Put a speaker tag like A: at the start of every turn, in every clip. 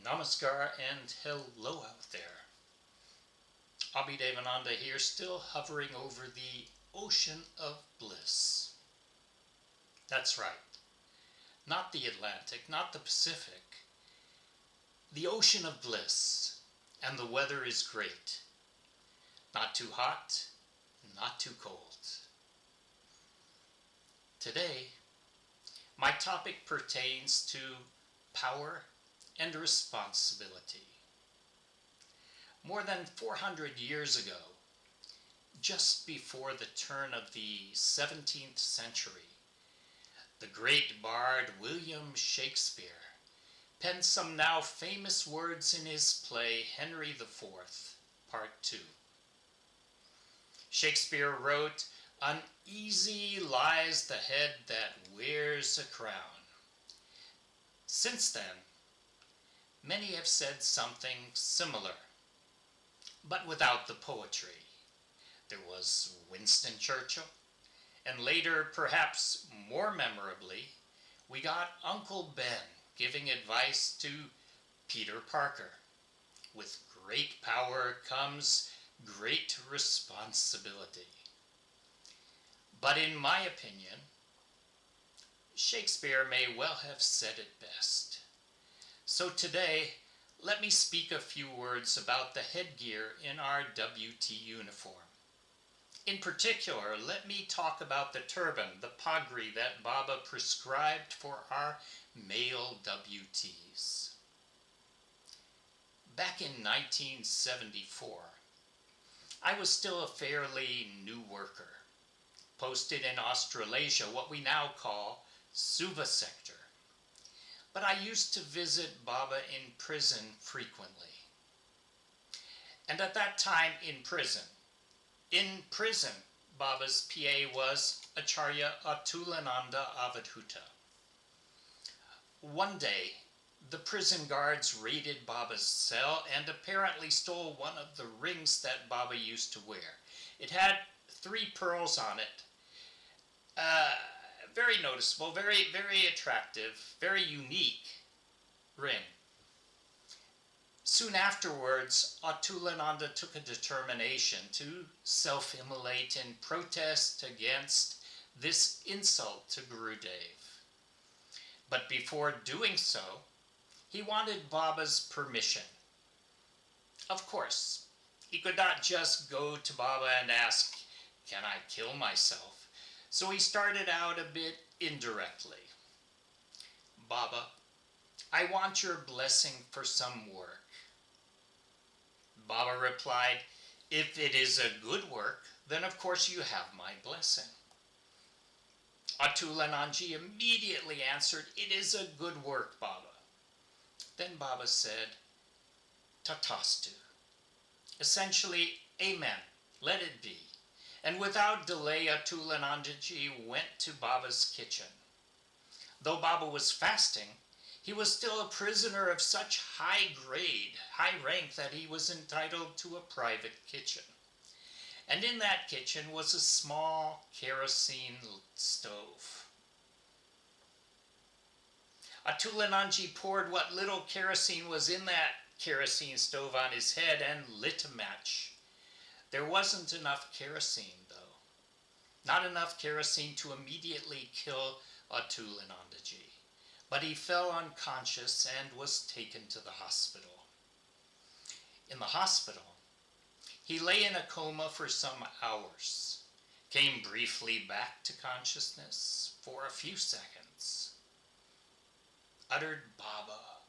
A: Namaskar and hello out there. Abhidevananda here, still hovering over the Ocean of Bliss. That's right. Not the Atlantic, not the Pacific. The Ocean of Bliss. And the weather is great. Not too hot, not too cold. Today, my topic pertains to power and responsibility. More than 400 years ago, just before the turn of the 17th century, the great bard William Shakespeare penned some now famous words in his play Henry IV, Part 2. Shakespeare wrote, "Uneasy lies the head that wears a crown." Since then, many have said something similar, but without the poetry. There was Winston Churchill, and later, perhaps more memorably, we got Uncle Ben giving advice to Peter Parker. With great power comes great responsibility. But in my opinion, Shakespeare may well have said it best. So today, let me speak a few words about the headgear in our WT uniform. In particular, let me talk about the turban, the pagri that Baba prescribed for our male WTs. Back in 1974, I was still a fairly new worker, posted in Australasia, what we now call Suva sector. But I used to visit Baba in prison frequently. And at that time in prison, Baba's PA was Acharya Atulananda Avadhuta. One day, the prison guards raided Baba's cell and apparently stole one of the rings that Baba used to wear. It had 3 pearls on it. Very noticeable, very, very attractive, very unique ring. Soon afterwards, Atulananda took a determination to self-immolate in protest against this insult to Gurudev. But before doing so, he wanted Baba's permission. Of course, he could not just go to Baba and ask, "Can I kill myself?" So he started out a bit indirectly. "Baba, I want your blessing for some work." Baba replied, "If it is a good work, then of course you have my blessing." Atulananji immediately answered, "It is a good work, Baba." Then Baba said, "Tatastu." Essentially, "Amen, let it be." And without delay, Atulanandaji went to Baba's kitchen. Though Baba was fasting, he was still a prisoner of such high rank that he was entitled to a private kitchen. And in that kitchen was a small kerosene stove. Atulananji poured what little kerosene was in that kerosene stove on his head and lit a match. There wasn't enough kerosene, though. Not enough kerosene to immediately kill Atulanandaji. But he fell unconscious and was taken to the hospital. In the hospital, he lay in a coma for some hours, came briefly back to consciousness for a few seconds, uttered "Baba,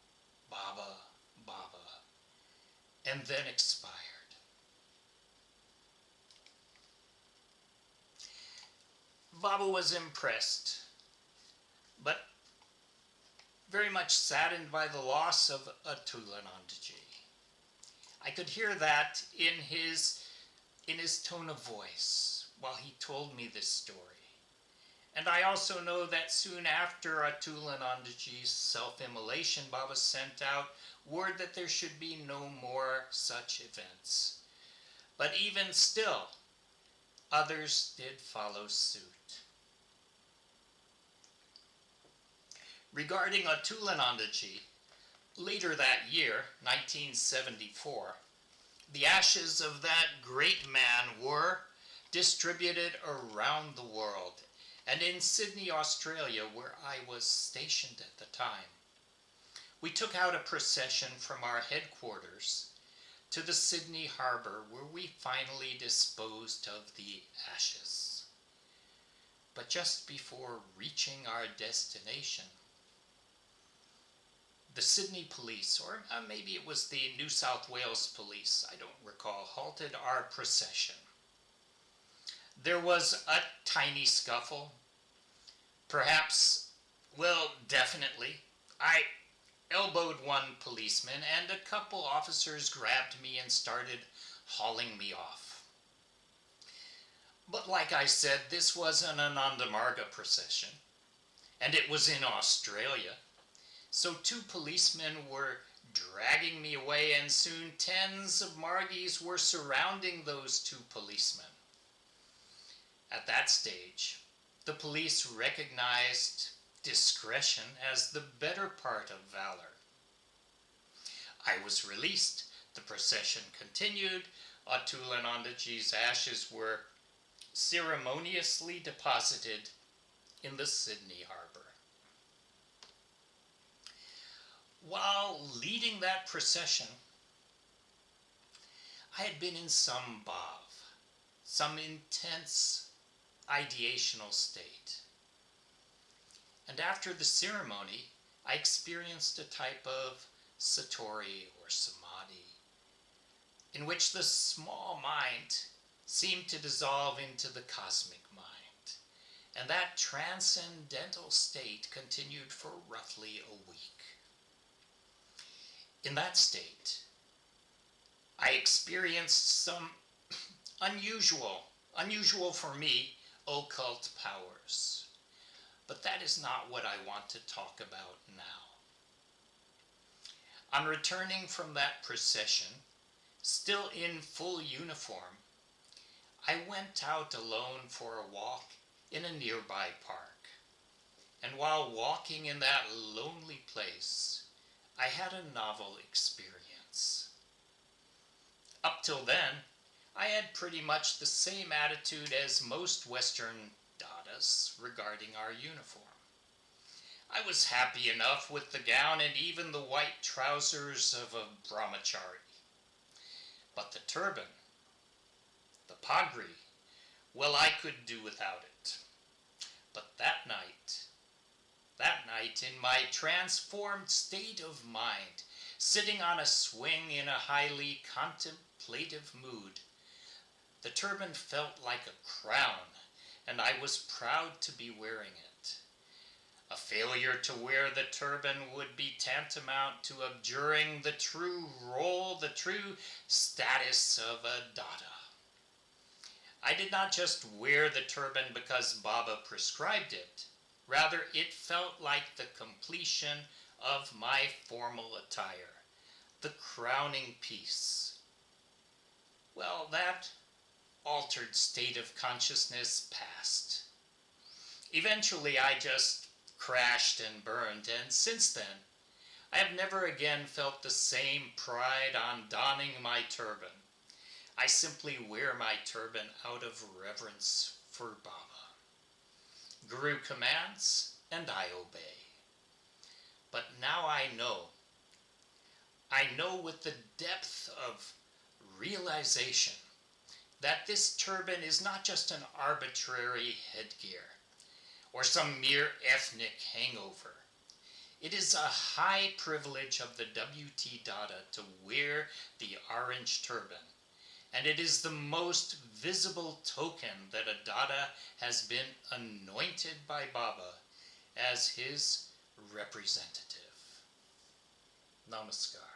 A: Baba, Baba," and then expired. Baba was impressed, but very much saddened by the loss of Atulanandaji. I could hear that in his tone of voice while he told me this story. And I also know that soon after Atulanandaji's self-immolation, Baba sent out word that there should be no more such events. But even still, others did follow suit. Regarding Atulanandaji, Later that year, 1974, the ashes of that great man were distributed around the world, and in Sydney, Australia, where I was stationed at the time, we took out a procession from our headquarters to the Sydney Harbour, where we finally disposed of the ashes. But just before reaching our destination, the Sydney police, or maybe it was the New South Wales police, I don't recall, halted our procession. There was a tiny scuffle. Perhaps, well, definitely. I elbowed one policeman, and a couple officers grabbed me and started hauling me off. But like I said, this was an Ananda Marga procession, and it was in Australia. So two policemen were dragging me away, and soon tens of Margis were surrounding those two policemen. At that stage, the police recognized discretion as the better part of valor. I was released, the procession continued, Atulanandaji's ashes were ceremoniously deposited in the Sydney Harbour. While leading that procession, I had been in some bhav, some intense ideational state. And after the ceremony, I experienced a type of satori or samadhi, in which the small mind seemed to dissolve into the cosmic mind. And that transcendental state continued for roughly a week. In that state, I experienced some unusual for me, occult powers. But that is not what I want to talk about now. On returning from that procession, still in full uniform, I went out alone for a walk in a nearby park. And while walking in that lonely place, I had a novel experience. Up till then, I had pretty much the same attitude as most Western Dadas regarding our uniform. I was happy enough with the gown and even the white trousers of a brahmachari. But the turban, the pagri, well, I could do without it. But that night, in my transformed state of mind, sitting on a swing in a highly contemplative mood, the turban felt like a crown, and I was proud to be wearing it. A failure to wear the turban would be tantamount to abjuring the true role, the true status of a Dada. I did not just wear the turban because Baba prescribed it. Rather, it felt like the completion of my formal attire, the crowning piece. Well, that altered state of consciousness passed. Eventually, I just crashed and burned, and since then, I have never again felt the same pride on donning my turban. I simply wear my turban out of reverence for Baba. Guru commands, and I obey. But now I know with the depth of realization that this turban is not just an arbitrary headgear or some mere ethnic hangover. It is a high privilege of the WT Dada to wear the orange turban, and it is the most visible token that a Dada has been anointed by Baba as his representative. Namaskar.